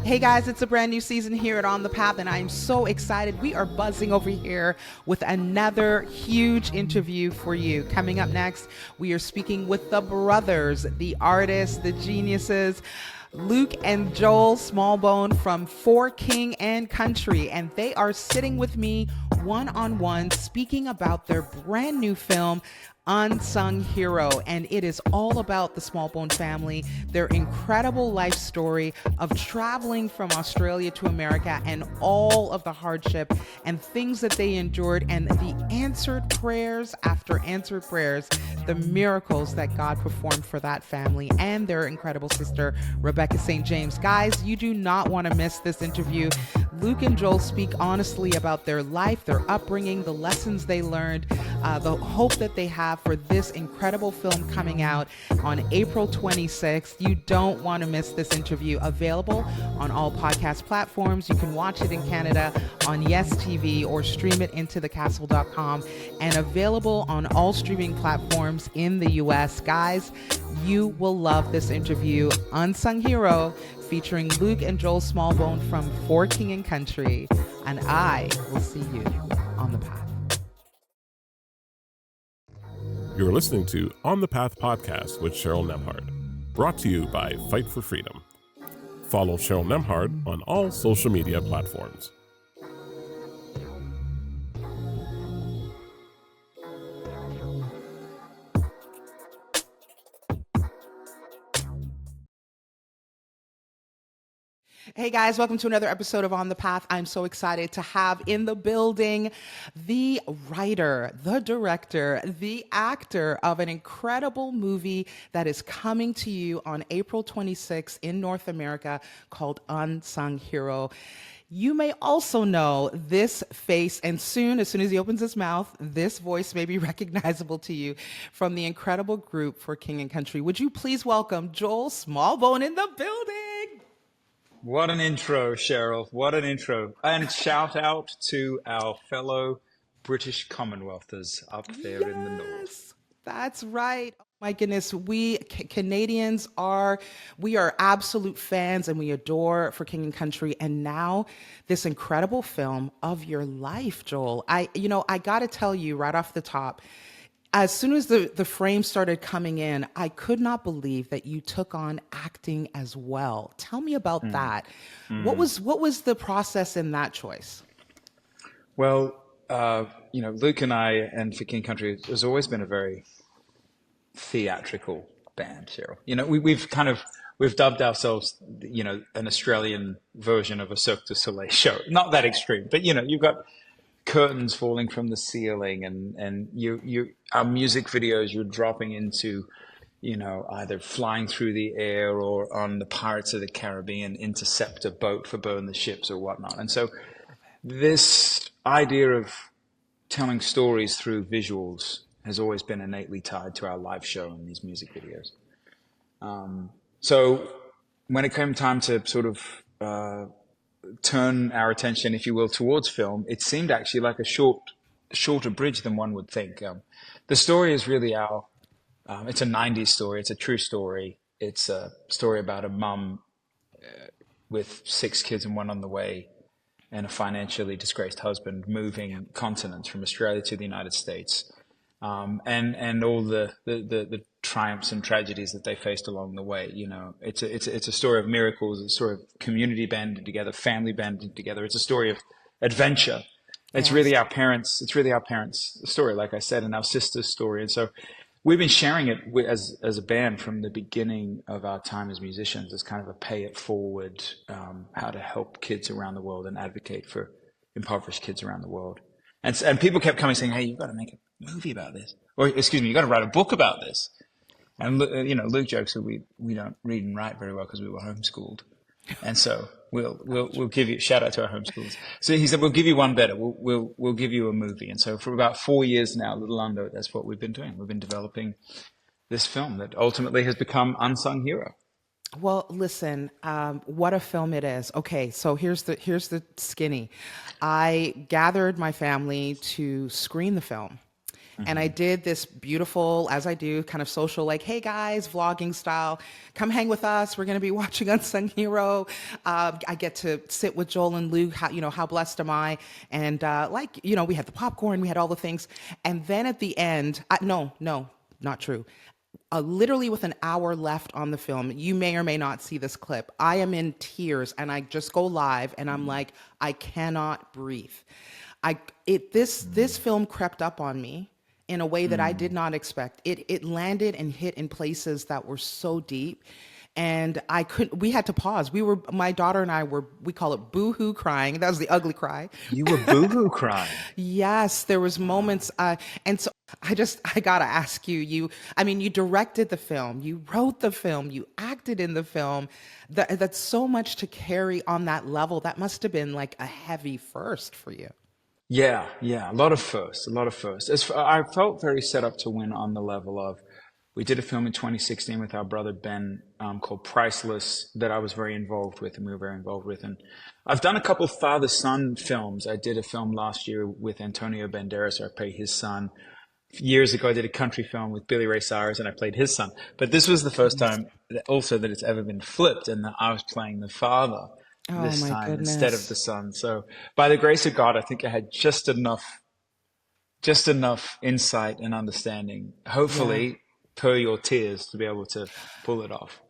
Hey guys, it's a brand new season here at On the Path, and I'm so excited. We are buzzing over here with another huge interview for you. Coming up next, we are speaking with the brothers, the artists, the geniuses, Luke and Joel Smallbone from For King and Country, and they are sitting with me one-on-one speaking about their brand new film, Unsung Hero, and it is all about the Smallbone family, their incredible life story of traveling from Australia to America and all of the hardship and things that they endured, and the answered prayers after answered prayers, the miracles that God performed for that family and their incredible sister, Rebecca St. James. Guys, you do not want to miss this interview. Luke and Joel speak honestly about their life, their upbringing, the lessons they learned, the hope that they have for this incredible film coming out on April 26th. You don't want to miss this interview. Available on all podcast platforms. You can watch it in Canada on Yes TV or stream it into thecastle.com, and available on all streaming platforms in the US. Guys, you will love this interview. Unsung Hero, featuring Luke and Joel Smallbone from For King and Country. And I will see you on the path. You're listening to On the Path podcast with Cheryl Nembhard, brought to you by Fight for Freedom. Follow Cheryl Nembhard on all social media platforms. Hey guys, welcome to another episode of On the Path. I'm so excited to have in the building the writer, the director, the actor of an incredible movie that is coming to you on April 26th in North America called Unsung Hero. You may also know this face, and soon, as soon as he opens his mouth, this voice may be recognizable to you from the incredible group For King and Country. Would you please welcome Joel Smallbone in the building? What an intro, Cheryl. What an intro. And shout out to our fellow British Commonwealthers up there in the north. That's right. Oh my goodness, we Canadians we are absolute fans, and we adore For King and Country. And now this incredible film of your life, Joel. I got to tell you right off the top, as soon as the frame started coming in, I could not believe that you took on acting as well. Tell me about that. What was the process in that choice? Well, Luke and I and For King Country has always been a very theatrical band, Cheryl. We've dubbed ourselves, an Australian version of a Cirque du Soleil show. Not that extreme, but you've got curtains falling from the ceiling, and our music videos, you're dropping into, either flying through the air or on the Pirates of the Caribbean interceptor boat for Burn the Ships or whatnot. And so this idea of telling stories through visuals has always been innately tied to our live show and these music videos. So when it came time to sort of turn our attention, if you will, towards film, it seemed actually like a shorter bridge than one would think. The story is really it's a 90s story. It's a true story. It's a story about a mum with 6 kids and one on the way, and a financially disgraced husband moving continents from Australia to the United States. And all the triumphs and tragedies that they faced along the way. It's a story of miracles. It's a story of community banding together, family banding together. It's a story of adventure. It's really our parents' story, like I said, and our sister's story. And so we've been sharing it as a band from the beginning of our time as musicians, as kind of a pay it forward, how to help kids around the world and advocate for impoverished kids around the world. And people kept coming saying, "Hey, you've got to make a movie about this," or "Excuse me, you've got to write a book about this." And Luke jokes that we don't read and write very well because we were homeschooled, and so we'll give you shout out to our homeschools. So he said, "We'll give you one better. We'll give you a movie." And so for about 4 years now, a little under, that's what we've been doing. We've been developing this film that ultimately has become Unsung Hero. Well, listen, what a film it is. Okay, so here's the skinny. I gathered my family to screen the film. And I did this beautiful, as I do, kind of social, like, hey guys, vlogging style, come hang with us. We're going to be watching Unsung Hero. I get to sit with Joel and Luke. How blessed am I? And we had the popcorn, we had all the things. And then at the end, no, not true. Literally with an hour left on the film, you may or may not see this clip. I am in tears and I just go live and I'm like, I cannot breathe. This film crept up on me in a way that I did not expect. It landed and hit in places that were so deep. And we had to pause. My daughter and I we call it boo-hoo crying. That was the ugly cry. You were boo-hoo crying. Yes, there was moments. And so I gotta ask you, you directed the film, you wrote the film, you acted in the film. That's so much to carry on that level. That must have been like a heavy first for you. Yeah, a lot of firsts. I felt very set up to win on the level of, we did a film in 2016 with our brother Ben called Priceless that I was very involved with and we were very involved with. And I've done a couple father-son films. I did a film last year with Antonio Banderas where I played his son. Years ago, I did a country film with Billy Ray Cyrus and I played his son. But this was the first time also that it's ever been flipped and that I was playing the father this time instead of the son. So by the grace of God, I think I had just enough insight and understanding, hopefully per your tears, to be able to pull it off.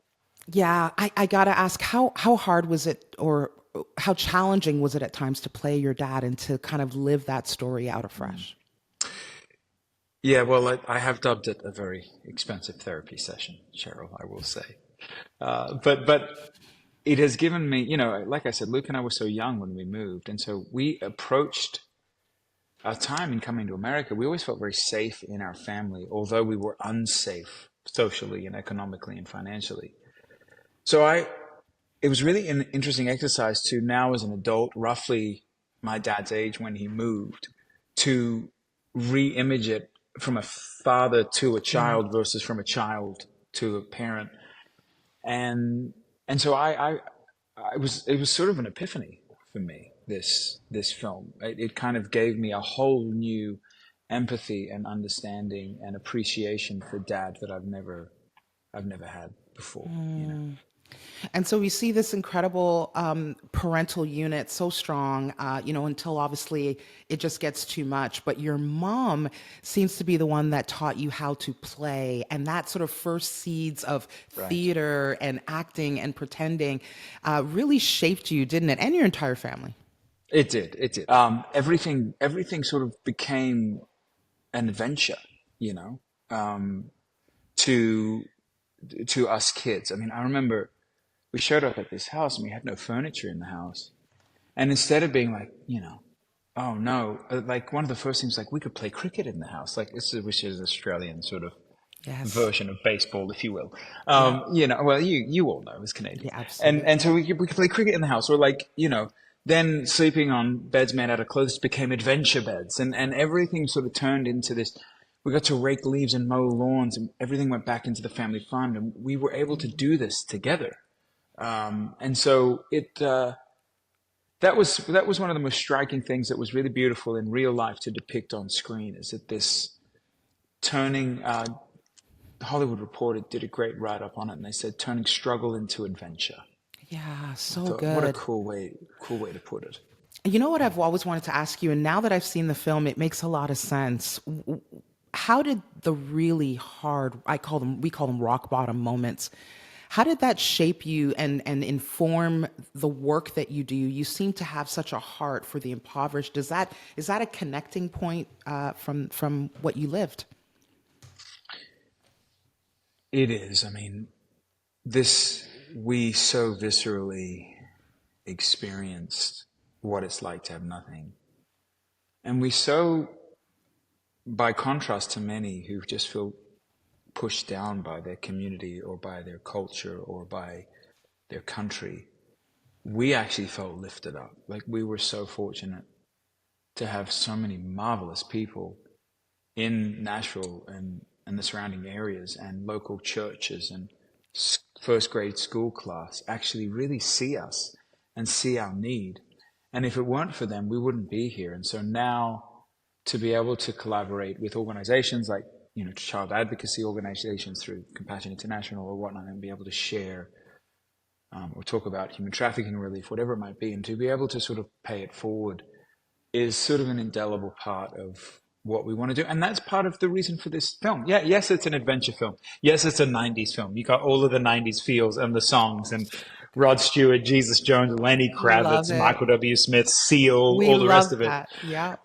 Yeah, I gotta ask, how hard was it, or how challenging was it at times to play your dad and to kind of live that story out afresh? Yeah, well, I have dubbed it a very expensive therapy session, Cheryl, I will say. But it has given me, like I said, Luke and I were so young when we moved. And so we approached our time in coming to America. We always felt very safe in our family, although we were unsafe socially and economically and financially. So it was really an interesting exercise to now as an adult, roughly my dad's age when he moved, to re-image it from a father to a child versus from a child to a parent. And so it was sort of an epiphany for me, this film. It kind of gave me a whole new empathy and understanding and appreciation for dad that I've never had before. And so we see this incredible parental unit, so strong, until obviously it just gets too much. But your mom seems to be the one that taught you how to play. And that sort of first seeds of theater and acting and pretending really shaped you, didn't it? And your entire family. It did. Everything sort of became an adventure, to us kids. I mean, I remember we showed up at this house and we had no furniture in the house. And instead of being like, oh no, like one of the first things, like we could play cricket in the house, like which is Australian sort of version of baseball, if you will. Well, you all know as Canadian. Yeah, absolutely. And so we could play cricket in the house, or like, then sleeping on beds made out of clothes became adventure beds, and everything sort of turned into this. We got to rake leaves and mow lawns, and everything went back into the family fund, and we were able to do this together. And so that was one of the most striking things that was really beautiful in real life to depict on screen, is that this turning, the Hollywood Reporter did a great write-up on it, and they said turning struggle into adventure. Yeah, so good. What a cool way to put it. You know what I've always wanted to ask you, and now that I've seen the film, it makes a lot of sense. How did the really hard, we call them rock bottom moments, how did that shape you and inform the work that you do? You seem to have such a heart for the impoverished. Is that a connecting point from what you lived? It is. I mean, we so viscerally experienced what it's like to have nothing. And we so, by contrast to many who just feel pushed down by their community or by their culture or by their country, we actually felt lifted up. Like, we were so fortunate to have so many marvelous people in Nashville and the surrounding areas, and local churches and first grade school class actually really see us and see our need. And if it weren't for them, we wouldn't be here. And so now to be able to collaborate with organizations like, child advocacy organizations through Compassion International or whatnot, and be able to share or talk about human trafficking relief, whatever it might be, and to be able to sort of pay it forward is sort of an indelible part of what we want to do. And that's part of the reason for this film. Yeah, yes, it's an adventure film. Yes, it's a 90s film. You got all of the 90s feels and the songs and Rod Stewart, Jesus Jones, Lenny Love Kravitz, it. Michael W. Smith, Seal, We all the rest love of it. that. Yeah.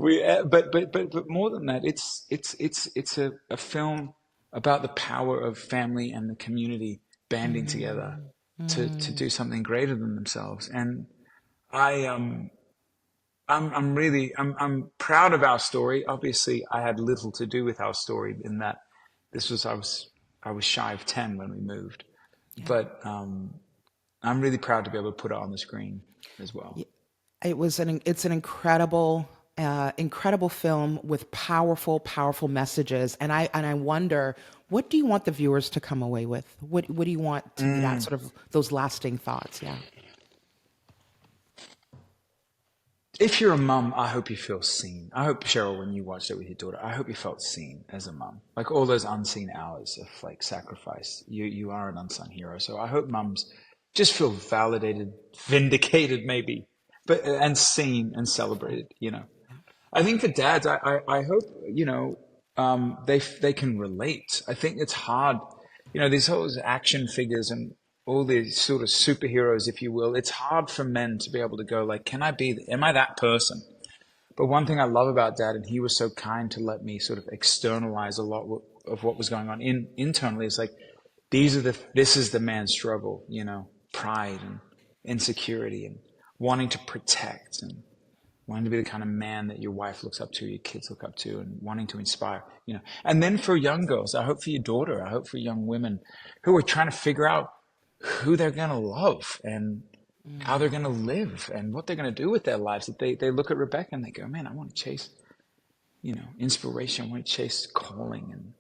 But more than that, it's a film about the power of family and the community banding together to do something greater than themselves. And I'm proud of our story. Obviously, I had little to do with our story in that I was shy of 10 when we moved, but I'm really proud to be able to put it on the screen as well. It's an incredible film with powerful messages. And I wonder, what do you want the viewers to come away with? What do you want to be that sort of those lasting thoughts? Yeah. If you're a mum, I hope you feel seen. I hope, Cheryl, when you watched it with your daughter, I hope you felt seen as a mum. Like all those unseen hours of like sacrifice. You are an unsung hero. So I hope mums just feel validated, vindicated maybe, and seen and celebrated, I think for dads, I hope, they can relate. I think it's hard, these whole action figures and all these sort of superheroes, if you will. It's hard for men to be able to go like, am I that person? But one thing I love about Dad, and he was so kind to let me sort of externalize a lot of what was going on internally, is like, this is the man's struggle, pride and insecurity and wanting to protect and wanting to be the kind of man that your wife looks up to, your kids look up to, and wanting to inspire, And then for young girls, I hope for your daughter, I hope for young women who are trying to figure out who they're going to love and how they're going to live and what they're going to do with their lives. That they look at Rebecca and they go, man, I want to chase, inspiration. I want to chase calling.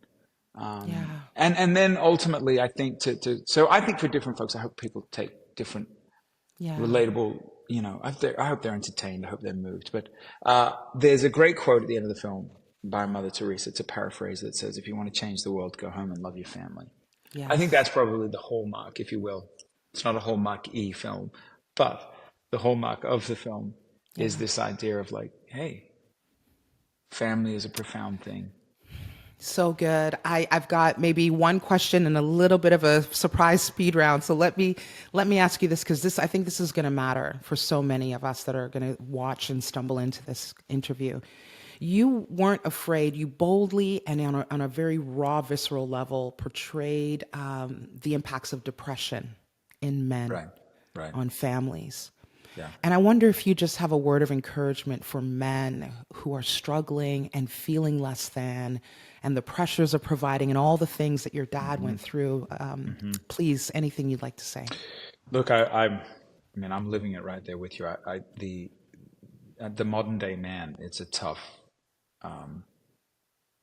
And then ultimately, I think so I think for different folks, I hope people take different relatable, I hope they're entertained. I hope they're moved. But there's a great quote at the end of the film by Mother Teresa. It's a paraphrase that says, if you want to change the world, go home and love your family. Yes. I think that's probably the hallmark, if you will. It's not a Hallmark-y film, but the hallmark of the film is this idea of like, hey, family is a profound thing. So good. I've got maybe one question and a little bit of a surprise speed round. So let me ask you this, because I think this is going to matter for so many of us that are going to watch and stumble into this interview. You weren't afraid. You boldly and on a very raw, visceral level portrayed the impacts of depression in men right. on families. Yeah. And I wonder if you just have a word of encouragement for men who are struggling and feeling less than, and the pressures of providing and all the things that your dad went through. Please, anything you'd like to say? Look, I'm living it right there with you. The modern day man, it's a tough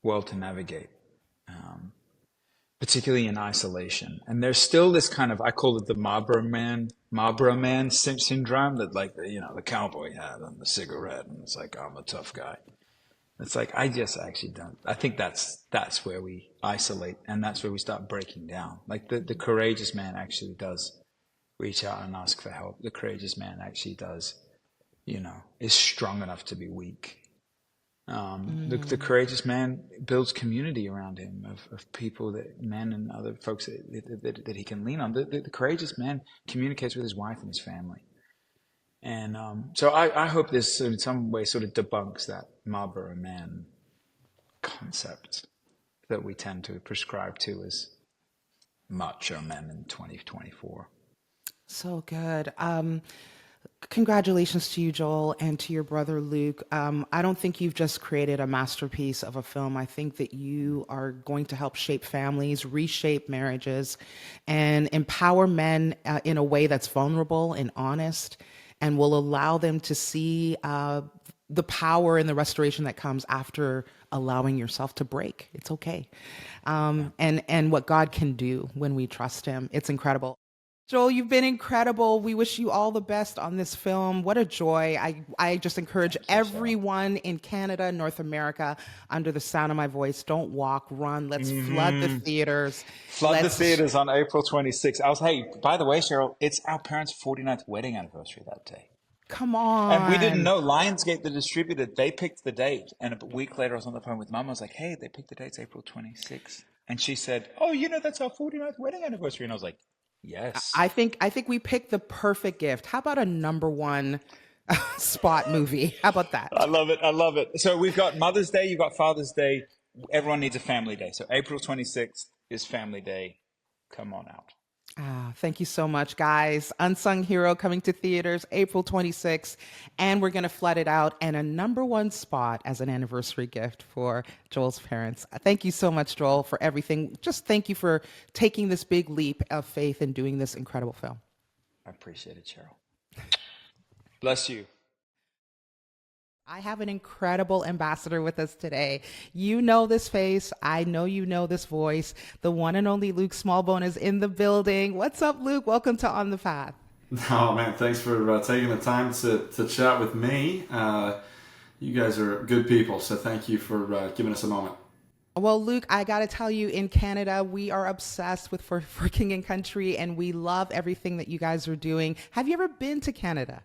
world to navigate, particularly in isolation. And there's still this kind of, I call it the Marlboro man syndrome, that like, the cowboy hat and the cigarette, and it's like, I'm a tough guy. It's like, I just actually don't. I think that's where we isolate, and that's where we start breaking down. Like the courageous man actually does reach out and ask for help. The courageous man actually does, is strong enough to be weak. The courageous man builds community around him of people, men and other folks that he can lean on. The courageous man communicates with his wife and his family. And so I hope this in some way sort of debunks that Marlboro man concept that we tend to prescribe to as macho men in 2024. So good. Congratulations to you, Joel, and to your brother, Luke. I don't think you've just created a masterpiece of a film. I think that you are going to help shape families, reshape marriages, and empower men in a way that's vulnerable and honest, and will allow them to see the power and the restoration that comes after allowing yourself to break. It's okay. And what God can do when we trust him. It's incredible. Joel, you've been incredible. We wish you all the best on this film. What a joy. I just encourage Thank you, Cheryl. everyone in Canada, North America, under the sound of my voice, don't walk, run. Let's flood the theaters. Flood the Let's theaters on April 26th. Hey, by the way, Cheryl, it's our parents' 49th wedding anniversary that day. come And we didn't on. know. Lionsgate, the distributor, they picked the date. And a week later, I was on the phone with Mum. I was like, hey, they picked the date's April 26th. And she said, oh, that's our 49th wedding anniversary. And I was like, yes. I think we picked the perfect gift. How about a number one spot movie? How about that? I love it. I love it. So we've got Mother's Day, you've got Father's Day. Everyone needs a family day. So April 26th is Family Day. Come on out. Thank you so much, guys. Unsung Hero coming to theaters April 26th, and we're going to flood it out and a number one spot as an anniversary gift for Joel's parents. Thank you so much, Joel, for everything. Just thank you for taking this big leap of faith and doing this incredible film. I appreciate it, Cheryl. Bless you. I have an incredible ambassador with us today. You know this face. I know you know this voice. The one and only Luke Smallbone is in the building. What's up, Luke? Welcome to On the Path. Oh man, thanks for taking the time to chat with me. You guys are good people, so thank you for giving us a moment. Well, Luke, I got to tell you, in Canada, we are obsessed with for King and Country, and we love everything that you guys are doing. Have you ever been to Canada?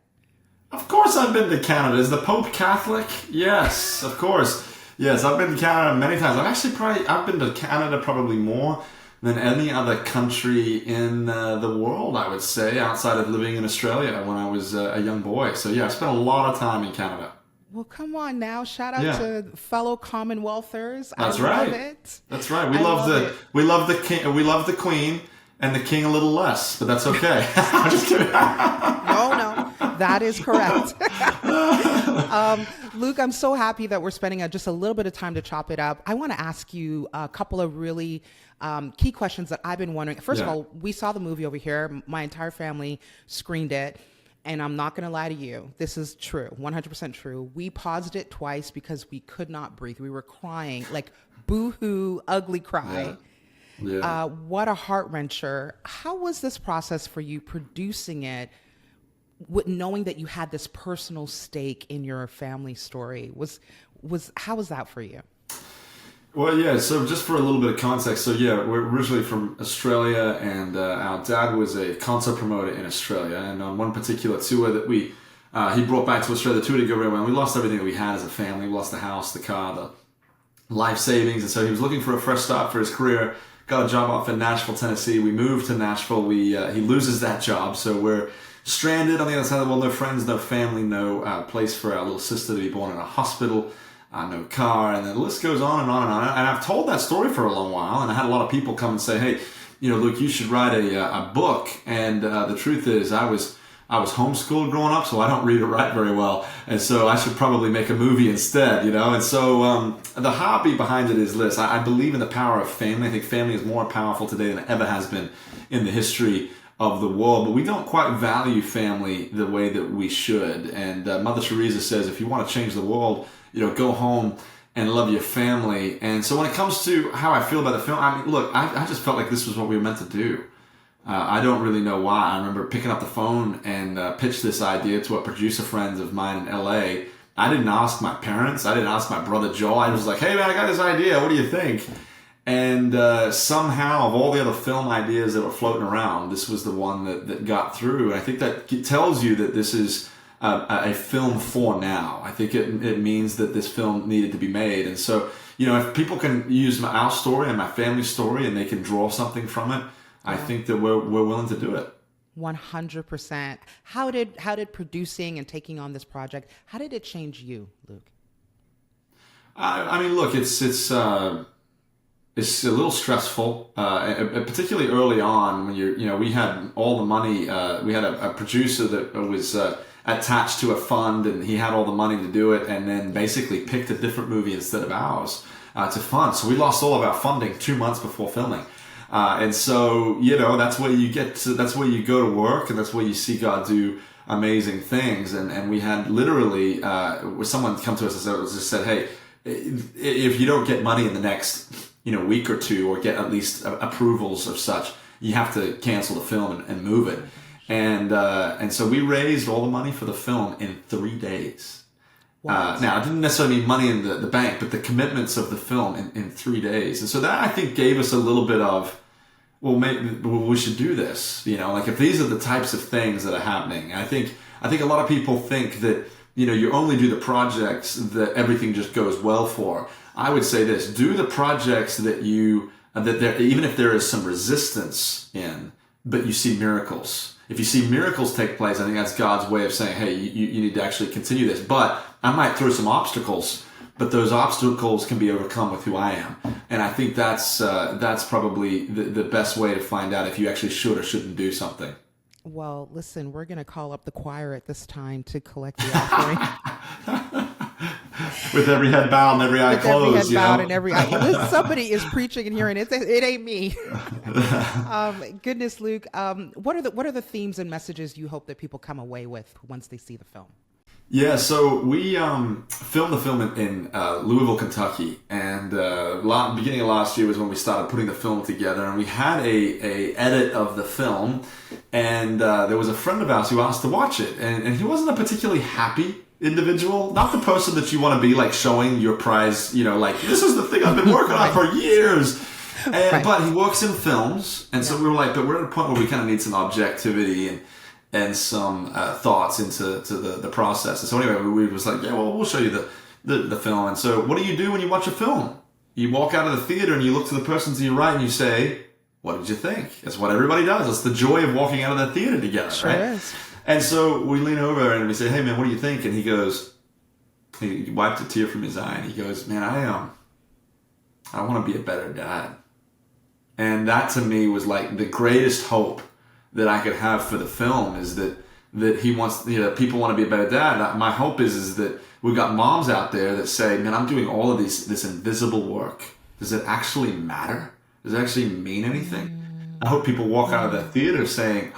Of course I've been to Canada. Is the Pope Catholic? Yes, of course. Yes, I've been to Canada many times. I've been to Canada probably more than any other country in the world, I would say, outside of living in Australia when I was a young boy. So yeah, I spent a lot of time in Canada. Well, come on now. Shout out Yeah. to fellow Commonwealthers. That's I right. love it. That's right. I love it. We love the king. We love the Queen and the King a little less, but that's okay. I'm just kidding. No, that is correct. Luke, I'm so happy that we're spending just a little bit of time to chop it up. I want to ask you a couple of really key questions that I've been wondering. First of Yeah. all, we saw the movie over here. My entire family screened it. And I'm not going to lie to you. This is true, 100% true. We paused it twice because we could not breathe. We were crying, like boo-hoo, ugly cry. Yeah. What a heart-wrencher. How was this process for you producing it, with knowing that you had this personal stake in your family story? How was that for you? Well, yeah, so just for a little bit of context, so yeah, we're originally from Australia, and our dad was a concert promoter in Australia, and on one particular tour that he brought back to Australia, the tour didn't go very well. We lost everything that we had as a family. We lost the house, the car, the life savings, and so he was looking for a fresh start for his career, got a job off in Nashville, Tennessee. We moved to Nashville. He loses that job, so we're stranded on the other side of the world, no friends, no family, no place for our little sister to be born in a hospital. No car, and the list goes on and on and on. And I've told that story for a long while, and I had a lot of people come and say, "Hey, Luke, you should write a book." And the truth is, I was homeschooled growing up, so I don't read or write very well, and so I should probably make a movie instead, And so the hobby behind it is this: I believe in the power of family. I think family is more powerful today than it ever has been in the history of the world, but we don't quite value family the way that we should. And Mother Teresa says, if you want to change the world, go home and love your family. And so when it comes to how I feel about the film, I mean, look, I just felt like this was what we were meant to do. I don't really know why. I remember picking up the phone and pitched this idea to a producer friend of mine in LA. I didn't ask my parents. I didn't ask my brother Joel. I was like, hey man, I got this idea. What do you think? And somehow, of all the other film ideas that were floating around, this was the one that got through. And I think that tells you that this is a film for now. I think it means that this film needed to be made. And so, if people can use our story and my family's story and they can draw something from it, I think that we're willing to do it. 100%. How did producing and taking on this project, how did it change you, Luke? I mean, look, it's a little stressful, particularly early on when we had all the money. We had a producer that was attached to a fund, and he had all the money to do it, and then basically picked a different movie instead of ours to fund. So we lost all of our funding 2 months before filming. And so, that's where that's where you go to work, and that's where you see God do amazing things. And we had literally, someone come to us and just said, hey, if you don't get money in the next, week or two, or get at least approvals of such, you have to cancel the film and move it. And so we raised all the money for the film in 3 days. Now, it didn't necessarily mean money in the bank, but the commitments of the film in 3 days. And so that, I think, gave us a little bit of, well, maybe we should do this. Like if these are the types of things that are happening. I think a lot of people think that, you only do the projects that everything just goes well for. I would say this: do the projects that even if there is some resistance in, but you see miracles. If you see miracles take place, I think that's God's way of saying, hey, you need to actually continue this. But I might throw some obstacles, but those obstacles can be overcome with who I am. And I think that's probably the best way to find out if you actually should or shouldn't do something. Well, listen, we're going to call up the choir at this time to collect the offering. With every head bowed and every eye closed. Every head bowed and every eye. Somebody is preaching in here, and it ain't me. Goodness, Luke. What are the themes and messages you hope that people come away with once they see the film? Yeah, so we filmed the film in Louisville, Kentucky, and beginning of last year was when we started putting the film together, and we had a edit of the film, and there was a friend of ours who asked to watch it, and he wasn't a particularly happy individual, not the person that you want to be like showing your prize, like this is the thing I've been working on for years. Right. But he works in films, and so we were like, but we're at a point where we kind of need some objectivity and some thoughts into the process. And so anyway, we was like, yeah, well, we'll show you the film. And so what do you do when you watch a film? You walk out of the theater and you look to the person to your right and you say, what did you think? That's what everybody does. It's the joy of walking out of that theater together, sure right? Is. And so we lean over and we say, hey, man, what do you think? And he goes, he wiped a tear from his eye and he goes, man, I want to be a better dad. And that to me was like the greatest hope that I could have for the film, is that he wants, people want to be a better dad. My hope is that we've got moms out there that say, man, I'm doing all of this invisible work. Does it actually matter? Does it actually mean anything? I hope people walk out of that theater saying,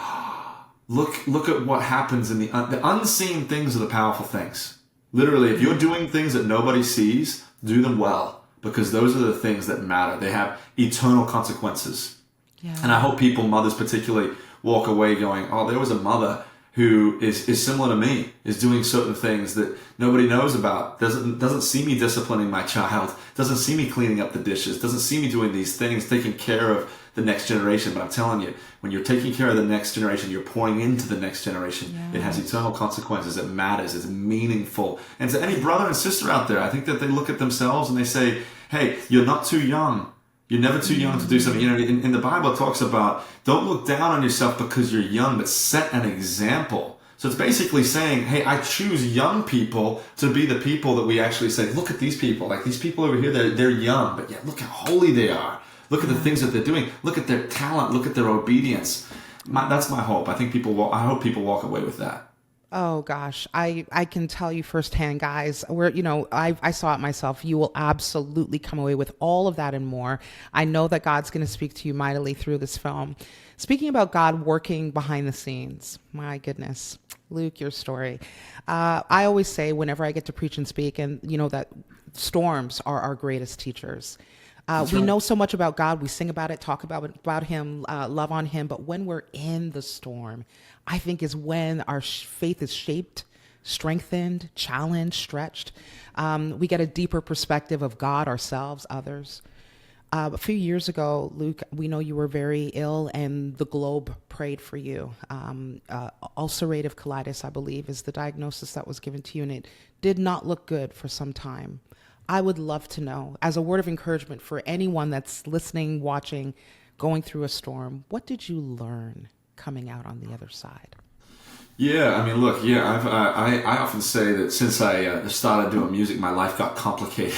Look at what happens in the unseen things are the powerful things. Literally, if you're doing things that nobody sees, do them well, because those are the things that matter. They have eternal consequences. Yeah. And I hope people, mothers particularly, walk away going, oh, there was a mother who is similar to me, is doing certain things that nobody knows about, doesn't see me disciplining my child, doesn't see me cleaning up the dishes, doesn't see me doing these things, taking care of the next generation. But I'm telling you, when you're taking care of the next generation, you're pouring into the next generation. Yes. It has eternal consequences. It matters. It's meaningful. And to any brother and sister out there, I think that they look at themselves and they say, hey, you're not too young. You're never too young to do something. In the Bible, it talks about don't look down on yourself because you're young, but set an example. So it's basically saying, hey, I choose young people to be the people that we actually say, look at these people. Like these people over here, they're young, but yet look how holy they are. Look at the things that they're doing. Look at their talent. Look at their obedience. That's my hope. I hope people walk away with that. Oh gosh, I can tell you firsthand, guys, where, I saw it myself. You will absolutely come away with all of that and more. I know that God's going to speak to you mightily through this film. Speaking about God working behind the scenes, my goodness, Luke, your story. I always say whenever I get to preach and speak, and that storms are our greatest teachers. We know so much about God. We sing about it, talk about him, love on him. But when we're in the storm, I think is when our faith is shaped, strengthened, challenged, stretched. We get a deeper perspective of God, ourselves, others. A few years ago, Luke, we know you were very ill and the globe prayed for you. Ulcerative colitis, I believe, is the diagnosis that was given to you, and it did not look good for some time. I would love to know, as a word of encouragement for anyone that's listening, watching, going through a storm, what did you learn coming out on the other side? Yeah, I mean, look, I often say that since I started doing music, my life got complicated.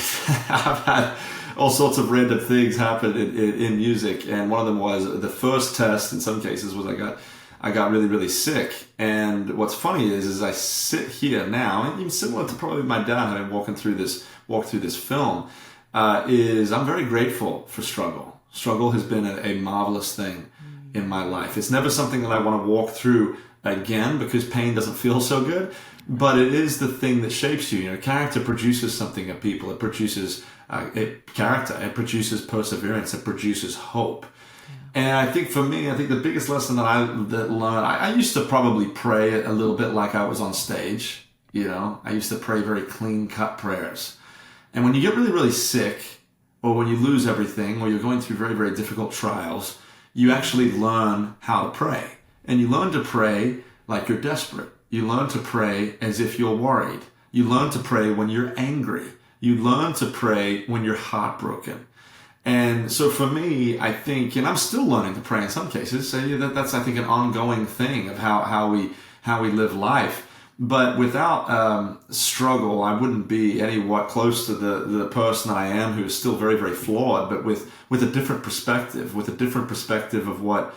I've had all sorts of random things happen in music, and one of them was the first test. In some cases, was I got really, really sick. And what's funny is I sit here now, and even similar to probably my dad having walked through this film, is I'm very grateful for struggle. Struggle has been a marvelous thing in my life. It's never something that I want to walk through again because pain doesn't feel so good, but it is the thing that shapes you. Character produces something in people. It produces character. It produces perseverance. It produces hope. And I think for me, I think the biggest lesson that I learned, I used to probably pray a little bit like I was on stage. You know, I used to pray very clean cut prayers. And when you get really, really sick, or when you lose everything, or you're going through very, very difficult trials, you actually learn how to pray. And you learn to pray like you're desperate. You learn to pray as if you're worried. You learn to pray when you're angry. You learn to pray when you're heartbroken. And so for me, I think, and I'm still learning to pray in some cases, so that's, I think, an ongoing thing of how we live life. But without struggle, I wouldn't be anywhat close to the person that I am, who is still very, very flawed, but with a different perspective, of what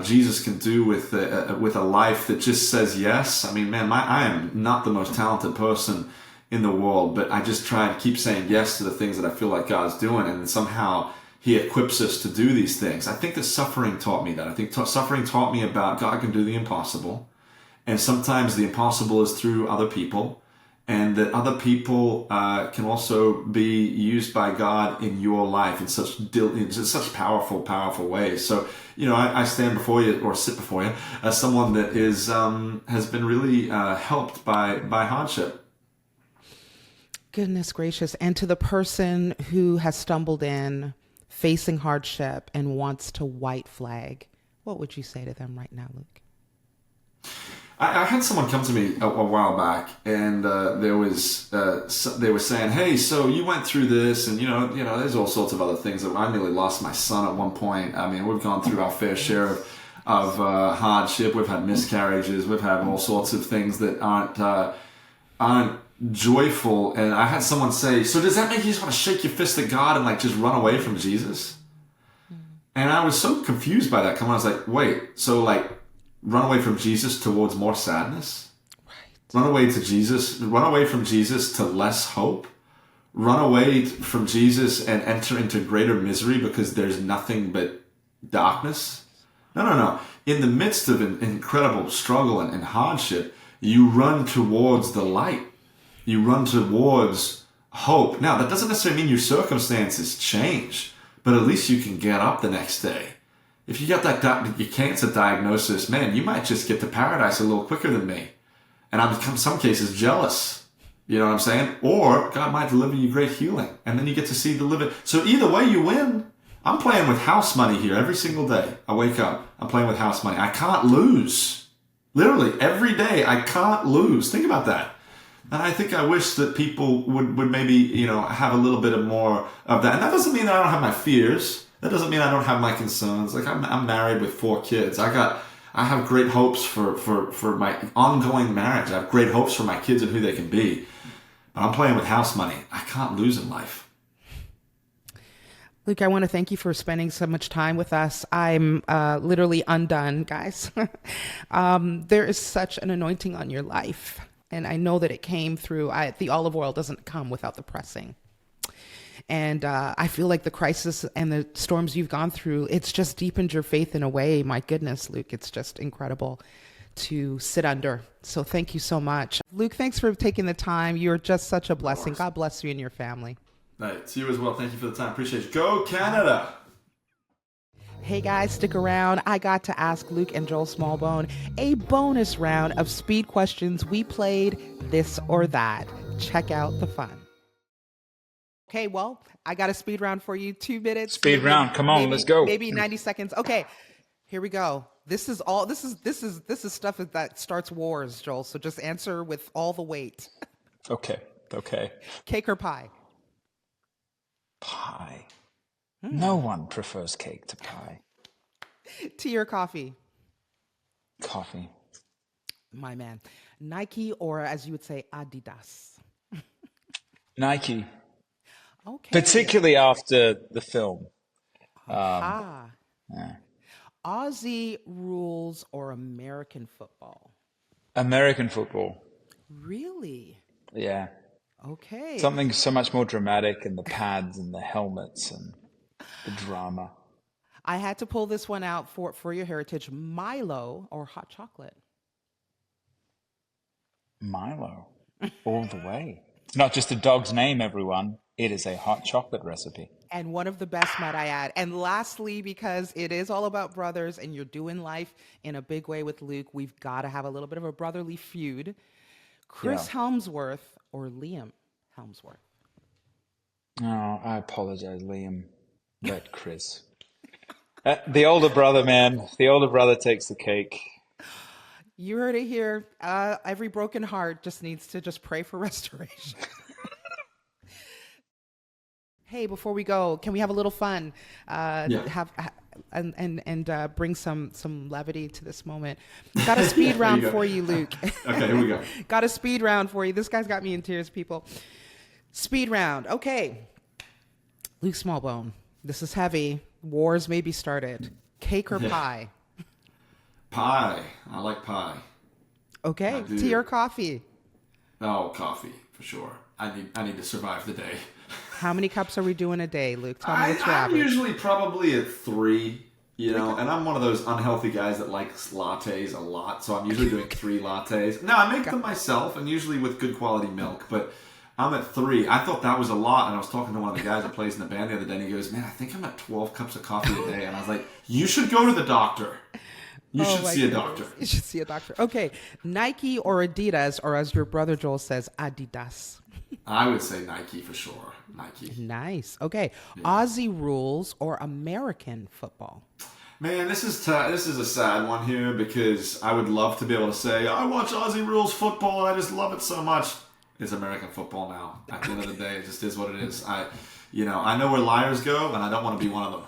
Jesus can do with a life that just says yes. I mean, man, I am not the most talented person in the world, but I just try and keep saying yes to the things that I feel like God's doing, and somehow He equips us to do these things. I think that suffering taught me that. I think suffering taught me about God can do the impossible, and sometimes the impossible is through other people, and that other people can also be used by God in your life in such powerful ways. So, you know, I stand before you, or sit before you, as someone that has been really helped by hardship. Goodness gracious. And to the person who has stumbled in, facing hardship, and wants to white flag, what would you say to them right now, Luke? I had someone come to me a while back, and they were saying, "Hey, so you went through this, and you know, there's all sorts of other things. I nearly lost my son at one point. I mean, we've gone through our fair share of hardship. We've had miscarriages. We've had all sorts of things that aren't joyful." And I had someone say, "So does that make you just want to shake your fist at God and like just run away from Jesus?" And I was so confused by that. I was like, "Wait, so like." Run away from Jesus towards more sadness? Right. Run away from Jesus to less hope? Run away from Jesus and enter into greater misery because there's nothing but darkness? No. In the midst of an incredible struggle and hardship, you run towards the light. You run towards hope. Now, that doesn't necessarily mean your circumstances change, but at least you can get up the next day. If you got your cancer diagnosis, man, you might just get to paradise a little quicker than me. And I'm in some cases jealous. You know what I'm saying? Or God might deliver you great healing. And then you get to see the living. So either way you win. I'm playing with house money here every single day. I wake up. I'm playing with house money. I can't lose. Literally, every day I can't lose. Think about that. And I think I wish that people would maybe, have a little bit of more of that. And that doesn't mean that I don't have my fears. That doesn't mean I don't have my concerns. Like I'm married with 4 kids. I have great hopes for my ongoing marriage. I have great hopes for my kids and who they can be. But I'm playing with house money. I can't lose in life. Luke, I want to thank you for spending so much time with us. I'm literally undone, guys. There is such an anointing on your life. And I know that it came through, the olive oil doesn't come without the pressing. And I feel like the crisis and the storms you've gone through, it's just deepened your faith in a way. My goodness, Luke, it's just incredible to sit under. So thank you so much. Luke, thanks for taking the time. You're just such a blessing. God bless you and your family. Right, to you as well. Thank you for the time. Appreciate it. Go Canada! Hey guys, stick around. I got to ask Luke and Joel Smallbone a bonus round of speed questions. We played this or that. Check out the fun. Okay, well, I got a speed round for you. 2 minutes. Speed round. Come on, let's go. Maybe 90 seconds. Okay, here we go. This is stuff that starts wars, Joel. So just answer with all the weight. Okay. Cake or pie? Pie. No one prefers cake to pie. Tea or coffee? Coffee. My man. Nike or, as you would say, Adidas? Nike. Okay. Particularly after the film. Yeah. Yeah. Aussie rules or American football? American football. Really? Yeah. Okay. Something so much more dramatic, and the pads and the helmets and the drama. I had to pull this one out for your heritage. Milo or hot chocolate? Milo. All the way. It's not just a dog's name, everyone. It is a hot chocolate recipe. And one of the best, might I add. And lastly, because it is all about brothers and you're doing life in a big way with Luke, we've got to have a little bit of a brotherly feud. Chris Yeah. Helmsworth or Liam Helmsworth? Oh, I apologize, Liam, but Chris. The older brother, man. The older brother takes the cake. You heard it here. Every broken heart just needs to just pray for restoration. Hey, before we go, can we have a little fun? And bring some levity to this moment. Got a speed round for you, Luke. Okay, here we go. Got a speed round for you. This guy's got me in tears, people. Speed round. Okay. Luke Smallbone. This is heavy. Wars may be started. Cake or pie? Pie. I like pie. Okay. Tea or coffee? Oh, coffee for sure. I need to survive the day. How many cups are we doing a day, Luke? Tell me what's your I'm average. usually probably at 3, you know, and I'm one of those unhealthy guys that likes lattes a lot, so I'm usually doing 3 lattes. Now, I make them myself, and usually with good quality milk, but I'm at 3. I thought that was a lot, and I was talking to one of the guys that plays in the band the other day, and he goes, man, I think I'm at 12 cups of coffee a day, and I was like, you should go to the doctor. You should see a doctor. You should see a doctor. Okay, Nike or Adidas, or as your brother Joel says, Adidas. I would say Nike for sure. Nike. Nice. Okay, Aussie rules or American football? Man, this is a sad one here because I would love to be able to say I watch Aussie rules football and I just love it so much. It's American football now. At the end of the day, it just is what it is. I know where liars go, and I don't want to be one of them.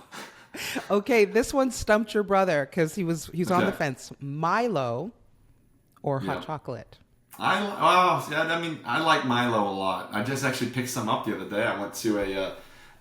Okay, this one stumped your brother because he's on the fence. Milo or hot chocolate? I like Milo a lot. I just actually picked some up the other day. I went to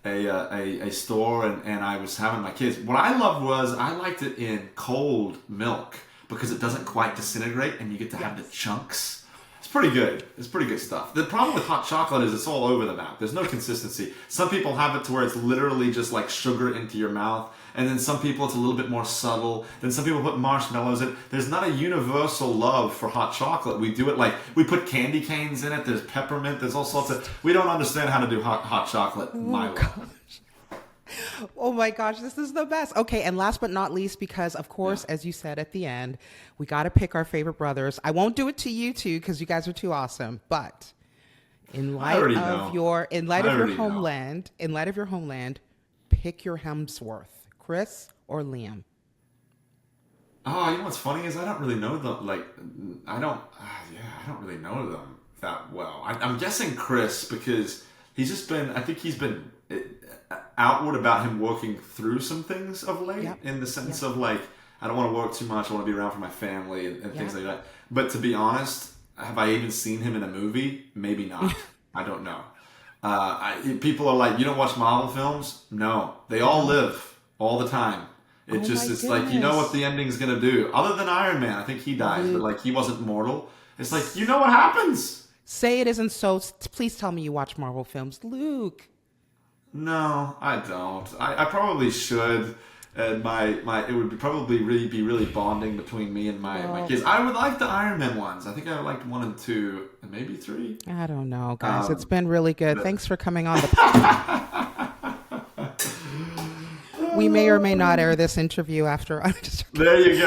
a store and I was having my kids. What I loved was I liked it in cold milk because it doesn't quite disintegrate and you get to have the chunks. It's pretty good. It's pretty good stuff. The problem with hot chocolate is it's all over the map. There's no consistency. Some people have it to where it's literally just like sugar into your mouth. And then some people it's a little bit more subtle. Then some people put marshmallows in. There's not a universal love for hot chocolate. We do it like we put candy canes in it. There's peppermint. There's all sorts of. We don't understand how to do hot chocolate. Milo. Oh my gosh, this is the best. Okay, and last but not least, because of course, as you said at the end, we got to pick our favorite brothers. I won't do it to you two because you guys are too awesome. But in light of your homeland, pick your Hemsworth, Chris or Liam. Oh, you know what's funny is I don't really know them. Like, I don't really know them that well. I'm guessing Chris because he's just been. I think he's been outward about him working through some things of late, in the sense of like, I don't want to work too much. I want to be around for my family and things like that. But to be honest, have I even seen him in a movie? Maybe not. I don't know. People are like, you don't watch Marvel films? No, they all live all the time. It's like, you know what the ending's going to do. Other than Iron Man, I think he dies, but like he wasn't mortal. It's like, you know what happens. Say it isn't so. Please tell me you watch Marvel films, Luke. No, I don't. I probably should. And it would probably be really bonding between me and my kids. I would like the Iron Man ones. I think I liked 1 and 2 and maybe 3. I don't know, guys. It's been really good. Thanks for coming on the podcast. We may or may not air this interview after. There you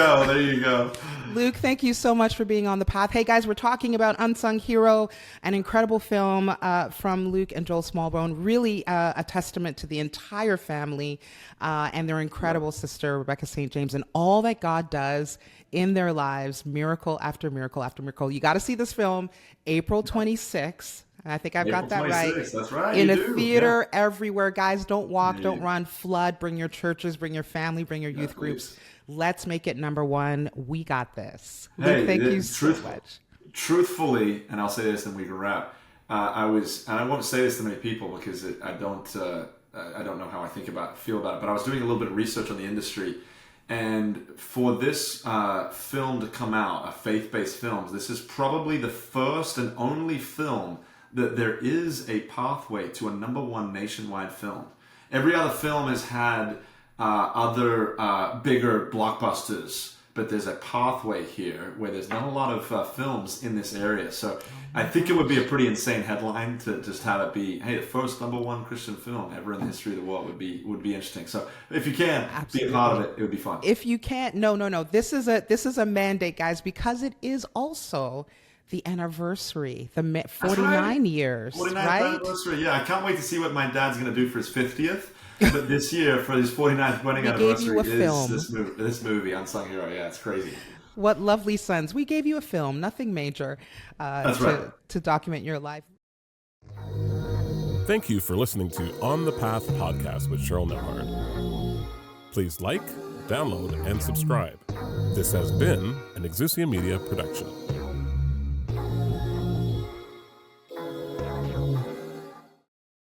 go. Luke, thank you so much for being on the path. Hey, guys, we're talking about Unsung Hero, an incredible film from Luke and Joel Smallbone. Really a testament to the entire family and their incredible sister, Rebecca St. James, and all that God does in their lives, miracle after miracle after miracle. You got to see this film, April 26th. I think I've got that right. That's right. In a theater everywhere. Guys, don't walk, don't run, flood. Bring your churches, bring your family, bring your youth groups. Let's make it number 1. We got this. Hey, Luke, thank you so much. Truthfully, and I'll say this and we can wrap. I won't say this to many people because I don't know how I feel about it, but I was doing a little bit of research on the industry. And for this film to come out, a faith-based film, this is probably the first and only film that there is a pathway to a number 1 nationwide film. Every other film has had other bigger blockbusters but there's a pathway here where there's not a lot of films in this area. So I think it would be a pretty insane headline to just have it be, hey, the first #1 Christian film ever in the history of the world would be interesting. So if you can be a part of it, it would be fun. If you can't, no. This is a mandate, guys, because it is also the anniversary, the 49 years, 49th right? anniversary. Yeah, I can't wait to see what my dad's going to do for his 50th. But this year, for his 49th wedding anniversary, is this movie, Unsung Hero. Yeah, it's crazy. What lovely sons. We gave you a film, nothing major, That's right. to document your life. Thank you for listening to On the Path podcast with Cheryl Nembhard. Please like, download, and subscribe. This has been an Exousia Media production.